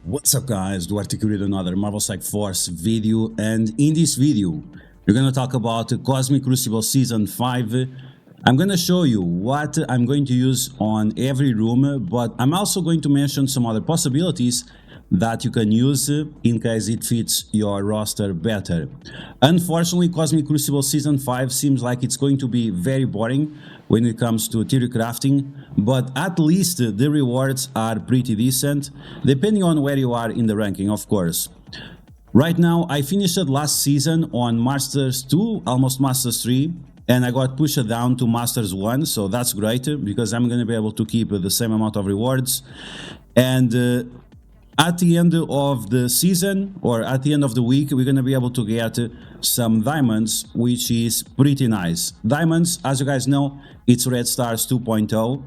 What's up guys, DuArktik with another Marvel Strike Force video, and in this video we're gonna talk about Cosmic Crucible Season 5. I'm gonna show you what I'm going to use on every room, but I'm also going to mention some other possibilities that you can use in case it fits your roster better. Unfortunately, Cosmic Crucible Season 5 seems like it's going to be very boring when it comes to theory crafting, but at least the rewards are pretty decent, depending on where you are in the ranking, of course. Right now, I finished last season on Masters 2, almost Masters 3, and I got pushed down to Masters 1, so that's great, because I'm going to be able to keep the same amount of rewards. And at the end of the season, or at the end of the week, we're going to be able to get some diamonds, which is pretty nice. Diamonds, as you guys know, it's Red Stars 2.0.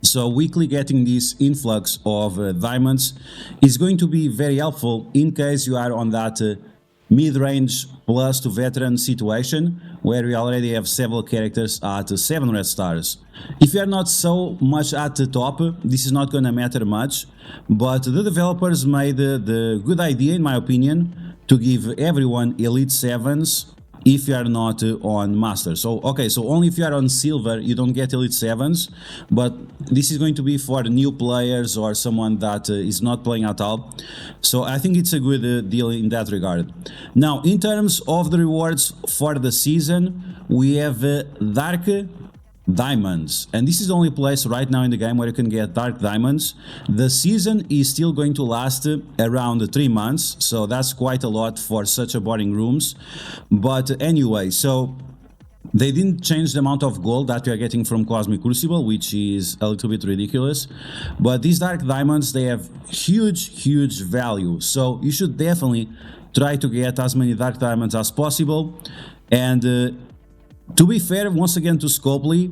So weekly getting this influx of diamonds is going to be very helpful in case you are on that mid-range plus to veteran situation where we already have several characters at 7 red stars. If you are not so much at the top, this is not going to matter much, but the developers made the good idea, in my opinion, to give everyone elite 7s if you are not on master. So okay, so only if you are on silver you don't get elite 7s, but this is going to be for new players or someone that is not playing at all. So I think it's a good deal in that regard. Now, in terms of the rewards for the season, we have dark diamonds, and this is the only place right now in the game where you can get dark diamonds. The season is still going to last around 3 months, so that's quite a lot for such a boring rooms. But anyway, so they didn't change the amount of gold that we are getting from Cosmic Crucible, which is a little bit ridiculous, but these dark diamonds, they have huge value, so you should definitely try to get as many dark diamonds as possible. And to be fair, once again, to Scopely,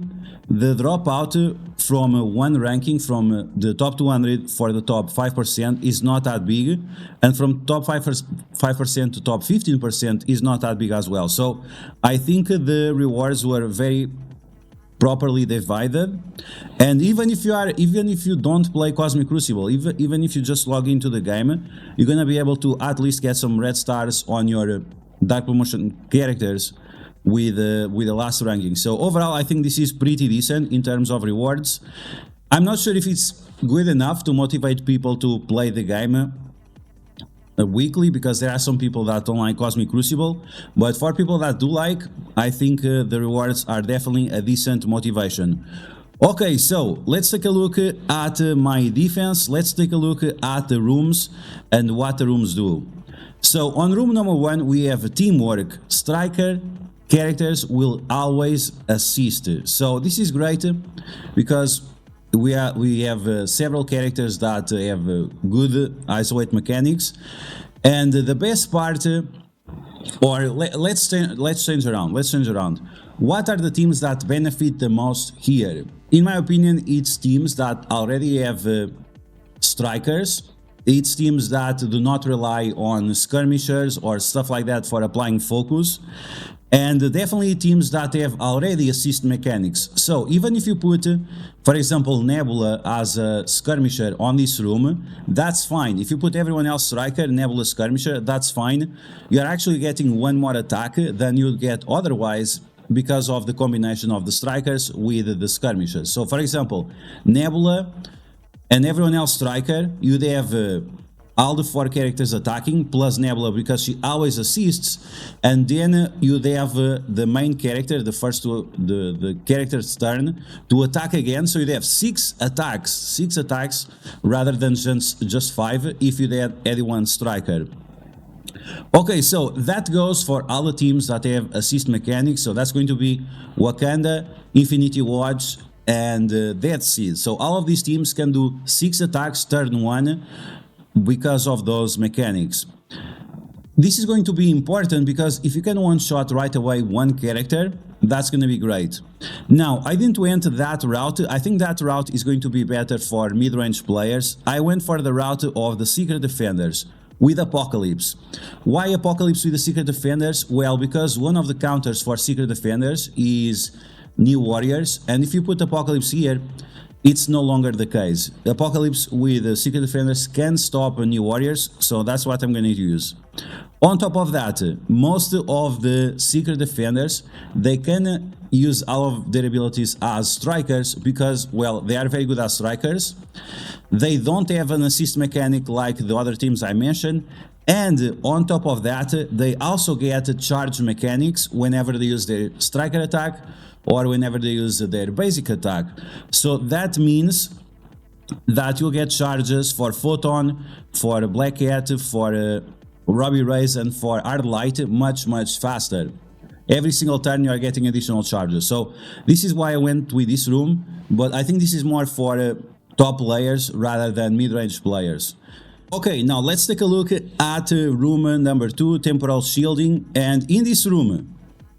the dropout from one ranking from the top 200 for the top 5% is not that big, and from top 5% to top 15% is not that big as well. So I think the rewards were very properly divided. And even if you don't play Cosmic Crucible, even if you just log into the game, you're gonna be able to at least get some red stars on your dark promotion characters with the last ranking. So overall, I think this is pretty decent in terms of rewards. I'm not sure if it's good enough to motivate people to play the game weekly, because there are some people that don't like Cosmic Crucible, but for people that do like, I think the rewards are definitely a decent motivation. Okay, so let's take a look at my defense. Let's take a look at the rooms and what the rooms do. So on room number 1, we have teamwork. Striker characters will always assist, so this is great because we have several characters that have good isolate mechanics. And the best part, or let's change around. What are the teams that benefit the most here? In my opinion, it's teams that already have strikers. It's teams that do not rely on skirmishers or stuff like that for applying focus, and definitely teams that have already assist mechanics. So even if you put, for example, Nebula as a skirmisher on this room, that's fine. If you put everyone else striker, Nebula skirmisher, that's fine. You're actually getting one more attack than you'd get otherwise, because of the combination of the strikers with the skirmishers. So for example, Nebula and everyone else striker, you'd have all the 4 characters attacking, plus Nebula because she always assists, and then you'd have the main character, the character's turn to attack again, so you'd have 6 attacks rather than just 5 if you had anyone striker. Okay, so that goes for all the teams that have assist mechanics, so that's going to be Wakanda, Infinity Watch, and Dead Seed. So all of these teams can do 6 attacks turn 1 because of those mechanics. This is going to be important because if you can one-shot right away one character, that's going to be great. Now, I didn't went that route. I think that route is going to be better for mid-range players. I went for the route of the Secret Defenders with Apocalypse. Why Apocalypse with the Secret Defenders? Well, because one of the counters for Secret Defenders is New Warriors, and if you put Apocalypse here, it's no longer the case. Apocalypse with Secret Defenders can stop new warriors, so that's what I'm going to use. On top of that, most of the Secret Defenders, they can use all of their abilities as strikers because, well, they are very good as strikers. They don't have an assist mechanic like the other teams I mentioned, and on top of that, they also get charge mechanics whenever they use their striker attack or whenever they use their basic attack. So that means that you'll get charges for Photon, for Black Cat, for Robbie Rays, and for Hard Light much faster. Every single turn you are getting additional charges. So this is why I went with this room, but I think this is more for top players rather than mid-range players. Okay, now let's take a look at room number 2, Temporal Shielding, and in this room,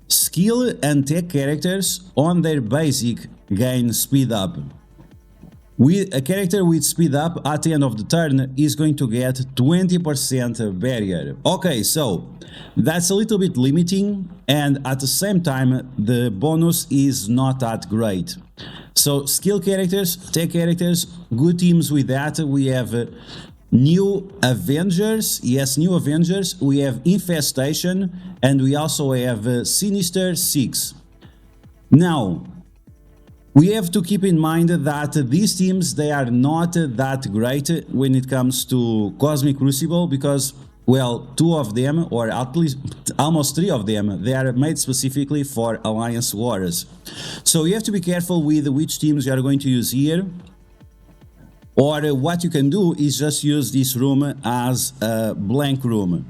skill and tech characters on their basic gain speed up. A character with speed up at the end of the turn is going to get 20% barrier. Okay, so that's a little bit limiting, and at the same time the bonus is not that great. So skill characters, tech characters, good teams with that. We have New Avengers, yes, New Avengers, we have Infestation, and we also have Sinister 6. Now, we have to keep in mind that these teams, they are not that great when it comes to Cosmic Crucible because, well, 2 of them, or at least almost 3 of them, they are made specifically for Alliance Wars. So you have to be careful with which teams you are going to use here. Or what you can do is just use this room as a blank room.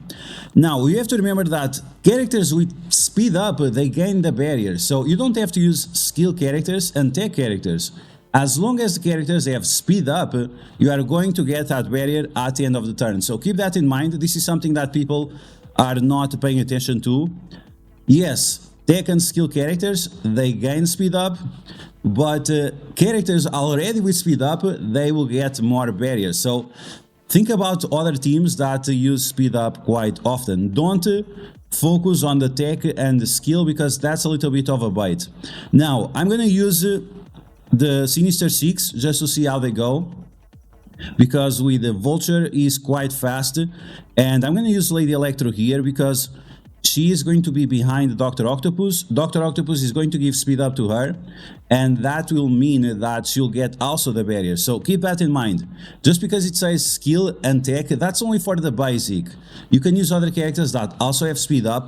Now, you have to remember that characters with speed up, they gain the barrier. So you don't have to use skill characters and tech characters. As long as the characters have speed up, you are going to get that barrier at the end of the turn. So keep that in mind. This is something that people are not paying attention to. Yes, tech and skill characters, they gain speed up. But characters already with speed up, they will get more barriers. So think about other teams that use speed up quite often. Don't focus on the tech and the skill because that's a little bit of a bait. Now, I'm going to use the Sinister 6 just to see how they go. Because with the Vulture is quite fast. And I'm going to use Lady Electro here because she is going to be behind Dr. Octopus. Dr. Octopus is going to give speed up to her, and that will mean that she'll get also the barrier. So keep that in mind. Just because it says skill and tech, that's only for the basic. You can use other characters that also have speed up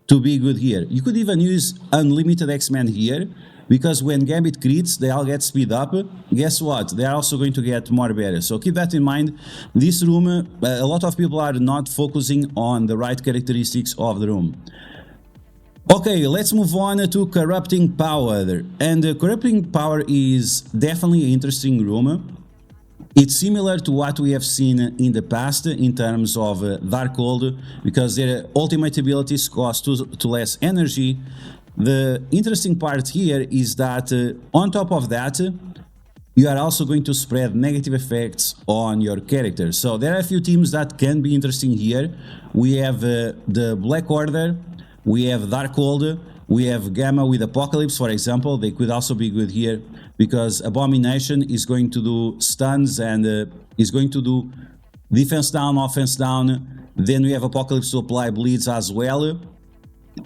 to be good here. You could even use Unlimited X-Men here, because when Gambit crits, they all get speed up. Guess what? They are also going to get more barriers. So keep that in mind. This room, a lot of people are not focusing on the right characteristics of the room. Okay, let's move on to Corrupting Power. And Corrupting Power is definitely an interesting room. It's similar to what we have seen in the past in terms of Darkhold, because their ultimate abilities cost to less energy. The interesting part here is that on top of that, you are also going to spread negative effects on your character. So there are a few teams that can be interesting here. We have the Black Order, we have Darkhold, we have Gamma with Apocalypse, for example. They could also be good here because Abomination is going to do stuns and is going to do defense down, offense down. Then we have Apocalypse to apply bleeds as well.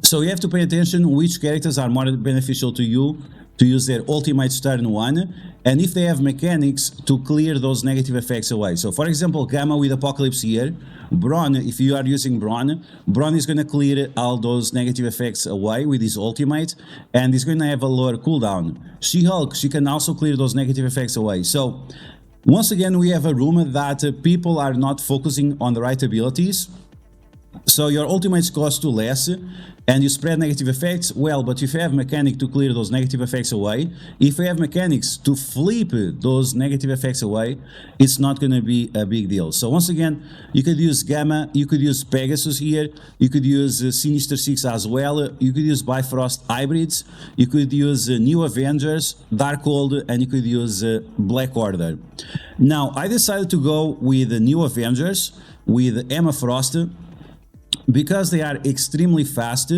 So you have to pay attention which characters are more beneficial to you to use their ultimates turn 1, and if they have mechanics to clear those negative effects away. So for example, Gamma with Apocalypse here, Brawn, if you are using Brawn is going to clear all those negative effects away with his ultimate, and he's going to have a lower cooldown. She-Hulk, she can also clear those negative effects away. So once again, we have a room that people are not focusing on the right abilities. So your ultimates cost too less, and you spread negative effects, well, but if you have mechanic to clear those negative effects away, if you have mechanics to flip those negative effects away, it's not going to be a big deal. So once again, you could use Gamma, you could use Pegasus here, you could use Sinister 6 as well, you could use Bifrost Hybrids, you could use New Avengers, Darkhold, and you could use Black Order. Now, I decided to go with the New Avengers, with Emma Frost, because they are extremely fast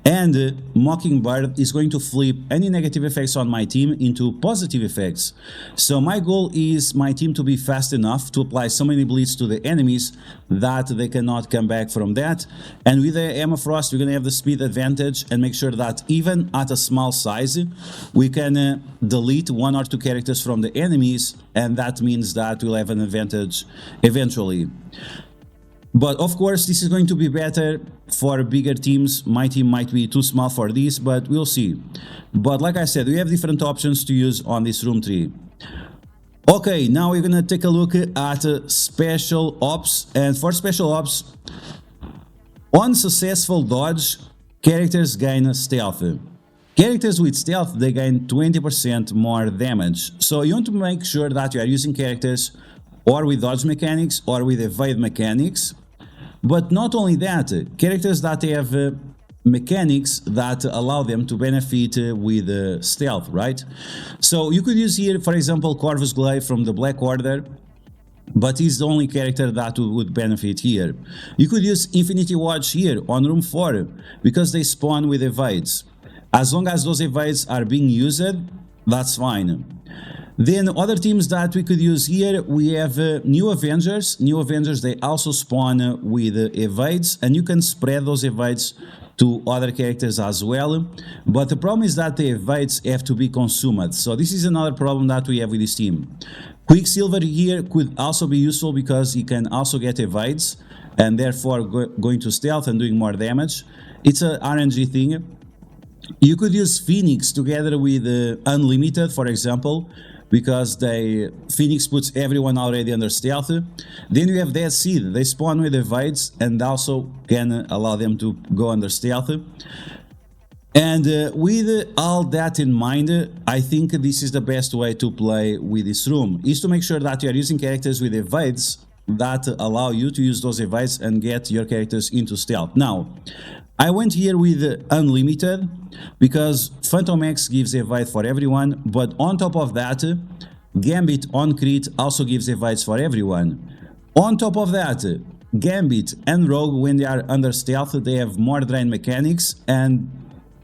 And Mockingbird is going to flip any negative effects on my team into positive effects. So my goal is my team to be fast enough to apply so many bleeds to the enemies that they cannot come back from that. And with the Emma Frost, we're going to have the speed advantage and make sure that even at a small size, we can delete 1 or 2 characters from the enemies, and that means that we'll have an advantage eventually. But of course, this is going to be better for bigger teams. My team might be too small for this, but we'll see. But like I said, we have different options to use on this room tree. Okay, now we're gonna take a look at special ops. And for special ops, on successful dodge, characters gain stealth. Characters with stealth, they gain 20% more damage. So you want to make sure that you are using characters or with dodge mechanics or with evade mechanics. But not only that, characters that have mechanics that allow them to benefit with stealth, right? So you could use here, for example, Corvus Glaive from the Black Order, but he's the only character that would benefit here. You could use Infinity Watch here on room 4, because they spawn with evades. As long as those evades are being used, that's fine. Then other teams that we could use here, we have New Avengers. New Avengers, they also spawn with evades, and you can spread those evades to other characters as well. But the problem is that the evades have to be consumed. So this is another problem that we have with this team. Quicksilver here could also be useful because he can also get evades, and therefore going to stealth and doing more damage. It's an RNG thing. You could use Phoenix together with Unlimited, for example, because Phoenix puts everyone already under stealth. Then you have Dead Seed. They spawn with evades and also can allow them to go under stealth. And with all that in mind, I think this is the best way to play with this room, is to make sure that you are using characters with evades that allow you to use those evades and get your characters into stealth. Now, I went here with Unlimited because Phantom X gives evade for everyone, but on top of that, Gambit on crit also gives evades for everyone. On top of that, Gambit and Rogue, when they are under stealth, they have more drain mechanics and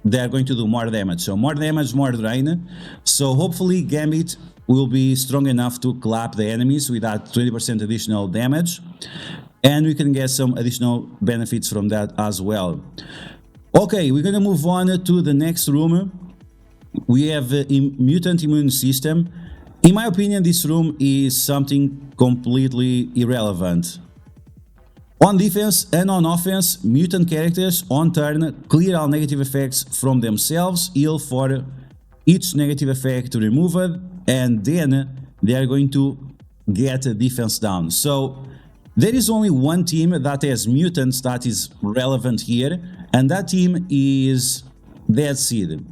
they are going to do more damage. So more damage, more drain. So hopefully Gambit will be strong enough to clap the enemies with that 20% additional damage. And we can get some additional benefits from that as well. Okay, we're gonna move on to the next room. We have Mutant Immune System. In my opinion, this room is something completely irrelevant. On defense and on offense, mutant characters on turn clear all negative effects from themselves, heal for each negative effect removed, and then they are going to get a defense down. So there is only one team that has mutants that is relevant here, and that team is Dead Seed.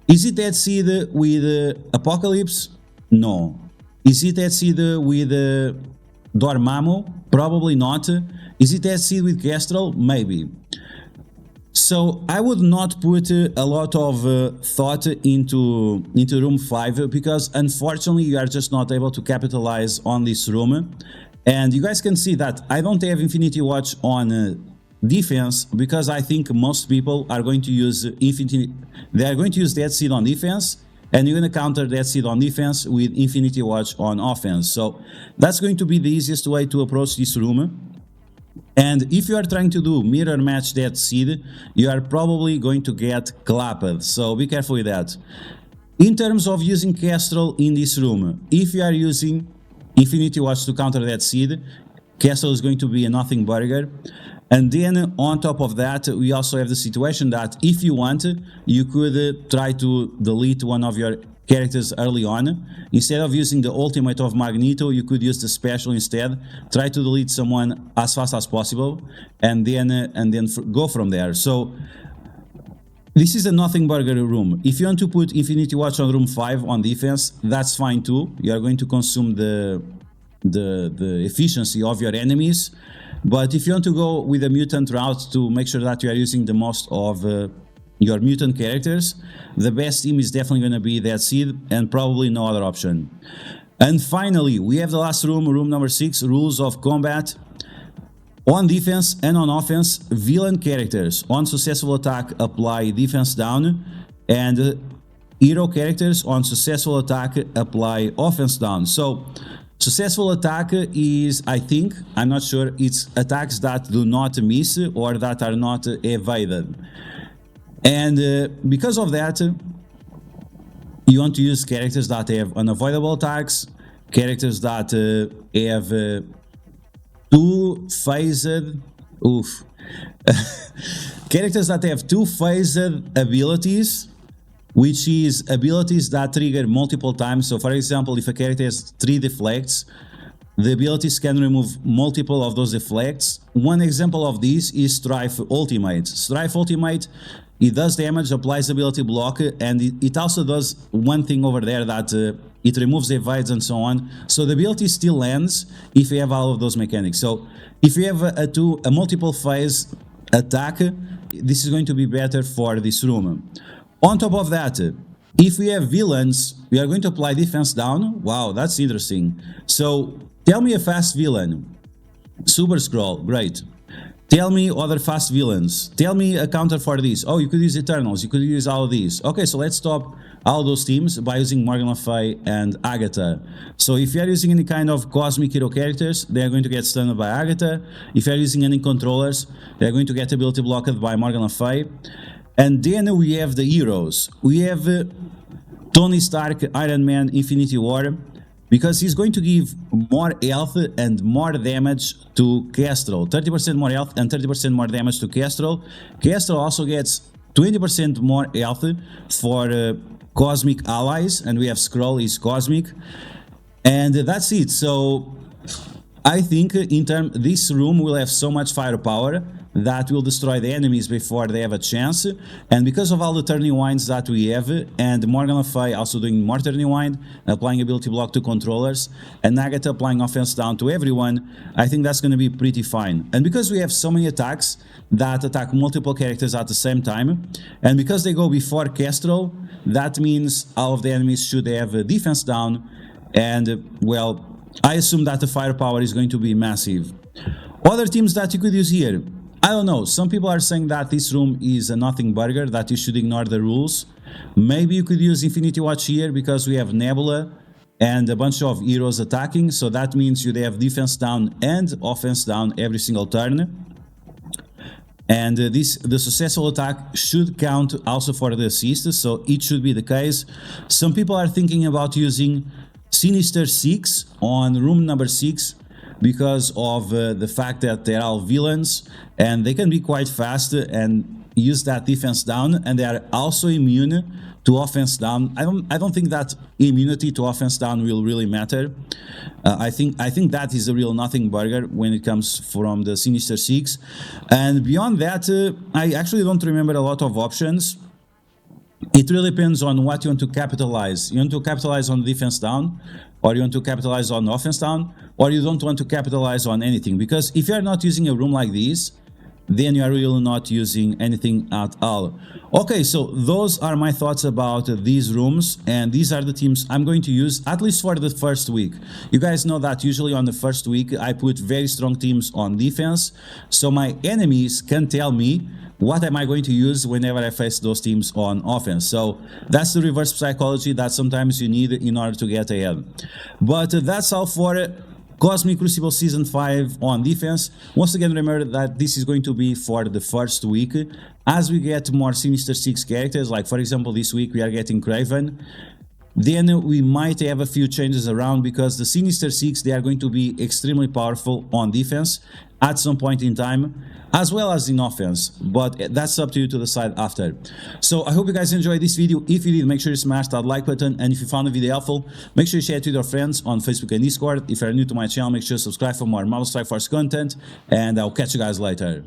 Is it Dead Seed with Apocalypse? No. Is it Dead Seed with Dormammu? Probably not. Is it Dead Seed with Kestrel? Maybe. So I would not put a lot of thought into room 5 because unfortunately you are just not able to capitalize on this room. And you guys can see that I don't have Infinity Watch on defense because I think most people are going to use they are going to use Dead Seed on defense, and you're going to counter Dead Seed on defense with Infinity Watch on offense. So that's going to be the easiest way to approach this room. And if you are trying to do mirror match Dead Seed, you are probably going to get clapped, so be careful with that. In terms of using Kestrel in this room, if you are using Infinity Watch to counter Dead Seed, Kestrel is going to be a nothing burger. And then on top of that, we also have the situation that if you want, you could try to delete one of your characters early on. Instead of using the ultimate of Magneto, you could use the special instead. Try to delete someone as fast as possible, and then go from there. So this is a nothing burger room. If you want to put Infinity Watch on room 5 on defense, that's fine too. You are going to consume the efficiency of your enemies. But if you want to go with a mutant route to make sure that you are using the most of your mutant characters, the best team is definitely going to be Dead Seed and probably no other option. And finally, we have the last room, room number 6, Rules of Combat. On defense and on offense, villain characters on successful attack apply defense down, and hero characters on successful attack apply offense down. So successful attack is, I think, I'm not sure, it's attacks that do not miss or that are not evaded. And because of that, you want to use characters that have unavoidable attacks, characters that have two-phased, characters that have two-phased abilities, which is abilities that trigger multiple times. So for example, if a character has 3 deflects, the abilities can remove multiple of those deflects. One example of this is Strife Ultimate. Strife Ultimate, it does damage, applies ability block, and it also does one thing over there that it removes evades and so on. So the ability still lands if you have all of those mechanics. So if you have a multiple phase attack, this is going to be better for this room. On top of that, if we have villains, we are going to apply defense down. Wow, that's interesting. So tell me a fast villain. Super Scroll, great. Tell me other fast villains. Tell me a counter for this. Oh, you could use Eternals. You could use all of these. Okay, so let's stop all those teams by using Morgan Le Fay and Agatha. So if you are using any kind of cosmic hero characters, they are going to get stunned by Agatha. If you are using any controllers, they are going to get ability blocked by Morgan Le Fay. And then we have the heroes. We have Tony Stark, Iron Man, Infinity War, because he's going to give more health and more damage to Kestrel. 30% more health and 30% more damage to Kestrel. Kestrel also gets 20% more health for cosmic allies, and we have Skrull is cosmic. And that's it. So I think this room will have so much firepower that will destroy the enemies before they have a chance. And because of all the turning winds that we have, and Morgan Le Fay also doing more turning wind, applying ability block to controllers, and Agatha applying offense down to everyone, I think that's going to be pretty fine. And because we have so many attacks that attack multiple characters at the same time, and because they go before Kestrel, that means all of the enemies should have a defense down, and well, I assume that the firepower is going to be massive. Other teams that you could use here, I don't know, some people are saying that this room is a nothing burger, that you should ignore the rules. Maybe you could use Infinity Watch here because we have Nebula and a bunch of heroes attacking, so that means you'd have defense down and offense down every single turn. And the successful attack should count also for the assist, so it should be the case. Some people are thinking about using Sinister 6 on room number 6 because of the fact that they're all villains and they can be quite fast and use that defense down, and they are also immune to offense down. I don't think that immunity to offense down will really matter. I think that is a real nothing burger when it comes from the Sinister 6. And beyond that, I actually don't remember a lot of options. It really depends on what you want to capitalize. You want to capitalize on defense down, or you want to capitalize on offense down, or you don't want to capitalize on anything. Because if you are not using a room like this, then you are really not using anything at all. Okay, so those are my thoughts about these rooms, and these are the teams I'm going to use, at least for the first week. You guys know that usually on the first week I put very strong teams on defense, so my enemies can tell me what am I going to use whenever I face those teams on offense. So that's the reverse psychology that sometimes you need in order to get ahead. But that's all for Cosmic Crucible Season 5 on defense. Once again, remember that this is going to be for the first week. As we get more Sinister 6 characters, like for example this week we are getting Kraven, then we might have a few changes around, because the Sinister 6, they are going to be extremely powerful on defense at some point in time, as well as in offense, but that's up to you to decide after. So I hope you guys enjoyed this video. If you did, make sure you smash that like button, and if you found the video helpful, make sure you share it with your friends on Facebook and Discord. If you're new to my channel, make sure you subscribe for more Marvel Strike Force content, and I'll catch you guys later.